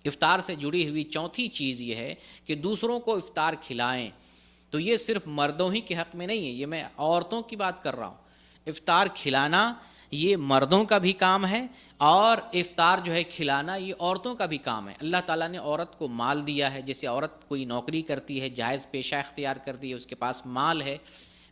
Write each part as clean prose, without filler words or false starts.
افطار سے جڑی ہوئی چوتھی چیز یہ ہے کہ دوسروں کو افطار کھلائیں. تو یہ صرف مردوں ہی کے حق میں نہیں ہے، یہ میں عورتوں کی بات کر رہا ہوں. افطار کھلانا یہ مردوں کا بھی کام ہے، اور افطار جو ہے کھلانا یہ عورتوں کا بھی کام ہے. اللہ تعالیٰ نے عورت کو مال دیا ہے، جیسے عورت کوئی نوکری کرتی ہے، جائز پیشہ اختیار کرتی ہے، اس کے پاس مال ہے،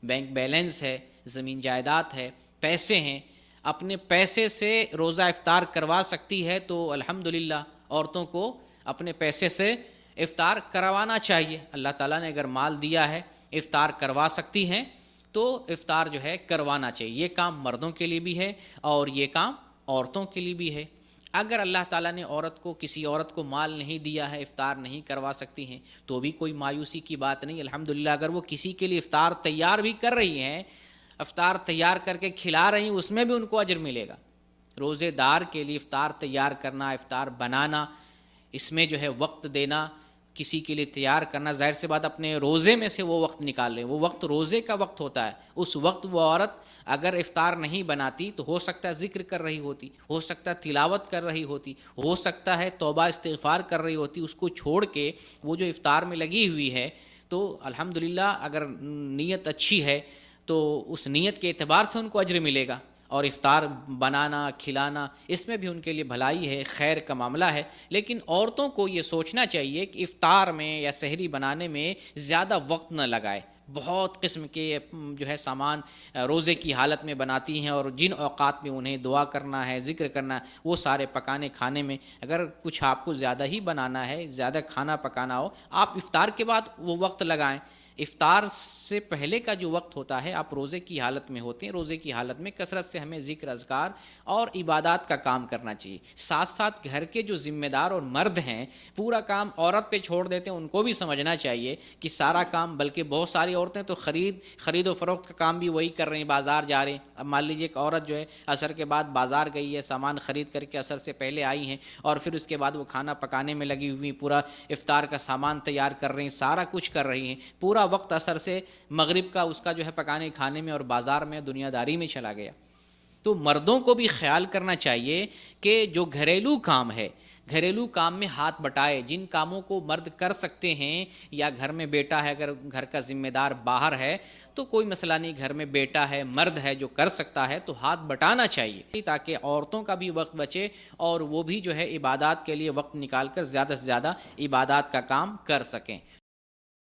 بینک بیلنس ہے، زمین جائیداد ہے، پیسے ہیں، اپنے پیسے سے روزہ افطار کروا سکتی ہے، تو الحمدللہ عورتوں کو اپنے پیسے سے افطار کروانا چاہیے. اللہ تعالیٰ نے اگر مال دیا ہے، افطار کروا سکتی ہیں، تو افطار جو ہے کروانا چاہیے. یہ کام مردوں کے لیے بھی ہے اور یہ کام عورتوں کے لیے بھی ہے. اگر اللہ تعالیٰ نے کسی عورت کو مال نہیں دیا ہے، افطار نہیں کروا سکتی ہیں، تو بھی کوئی مایوسی کی بات نہیں. الحمدللہ اگر وہ کسی کے لیے افطار تیار بھی کر رہی ہیں، افطار تیار کر کے کھلا رہی ہیں، اس میں بھی ان کو اجر ملے گا. روزے دار کے لیے افطار تیار کرنا، افطار بنانا، اس میں جو ہے وقت دینا، کسی کے لیے تیار کرنا، ظاہر سی بات اپنے روزے میں سے وہ وقت نکال لیں. وہ وقت روزے کا وقت ہوتا ہے، اس وقت وہ عورت اگر افطار نہیں بناتی تو ہو سکتا ہے ذکر کر رہی ہوتی، ہو سکتا ہے تلاوت کر رہی ہوتی، ہو سکتا ہے توبہ استغفار کر رہی ہوتی. اس کو چھوڑ کے وہ جو افطار میں لگی ہوئی ہے، تو الحمدللہ اگر نیت اچھی ہے تو اس نیت کے اعتبار سے ان کو اجر ملے گا. اور افطار بنانا کھلانا اس میں بھی ان کے لیے بھلائی ہے، خیر کا معاملہ ہے. لیکن عورتوں کو یہ سوچنا چاہیے کہ افطار میں یا سحری بنانے میں زیادہ وقت نہ لگائے. بہت قسم کے جو ہے سامان روزے کی حالت میں بناتی ہیں، اور جن اوقات میں انہیں دعا کرنا ہے، ذکر کرنا ہے، وہ سارے پکانے کھانے میں اگر کچھ آپ کو زیادہ ہی بنانا ہے، زیادہ کھانا پکانا ہو، آپ افطار کے بعد وہ وقت لگائیں. افطار سے پہلے کا جو وقت ہوتا ہے، آپ روزے کی حالت میں ہوتے ہیں، روزے کی حالت میں کثرت سے ہمیں ذکر اذکار اور عبادات کا کام کرنا چاہیے. ساتھ ساتھ گھر کے جو ذمہ دار اور مرد ہیں، پورا کام عورت پہ چھوڑ دیتے ہیں. ان کو بھی سمجھنا چاہیے کہ سارا کام، بلکہ بہت ساری عورتیں تو خرید و فروخت کا کام بھی وہی کر رہی ہیں، بازار جا رہے ہیں. اب مان لیجیے ایک عورت جو ہے عصر کے بعد بازار گئی ہے، سامان خرید کر کے عصر سے پہلے آئی ہیں، اور پھر اس کے بعد وہ کھانا پکانے میں لگی ہوئی، پورا افطار کا سامان تیار کر رہی ہیں، سارا کچھ کر رہی ہیں. پورا وقت عصر سے مغرب کا اس کا جو ہے پکانے کھانے میں اور بازار میں دنیا داری میں چلا گیا. تو مردوں کو بھی خیال کرنا چاہیے کہ جو گھریلو کام ہے، گھریلو کام میں ہاتھ بٹائے. جن کاموں کو مرد کر سکتے ہیں، یا گھر میں بیٹا ہے، اگر گھر کا ذمہ دار باہر ہے تو کوئی مسئلہ نہیں، گھر میں بیٹا ہے، مرد ہے جو کر سکتا ہے، تو ہاتھ بٹانا چاہیے، تاکہ عورتوں کا بھی وقت بچے اور وہ بھی جو ہے عبادات کے لیے وقت نکال کر زیادہ سے زیادہ عبادات کا کام کر سکیں.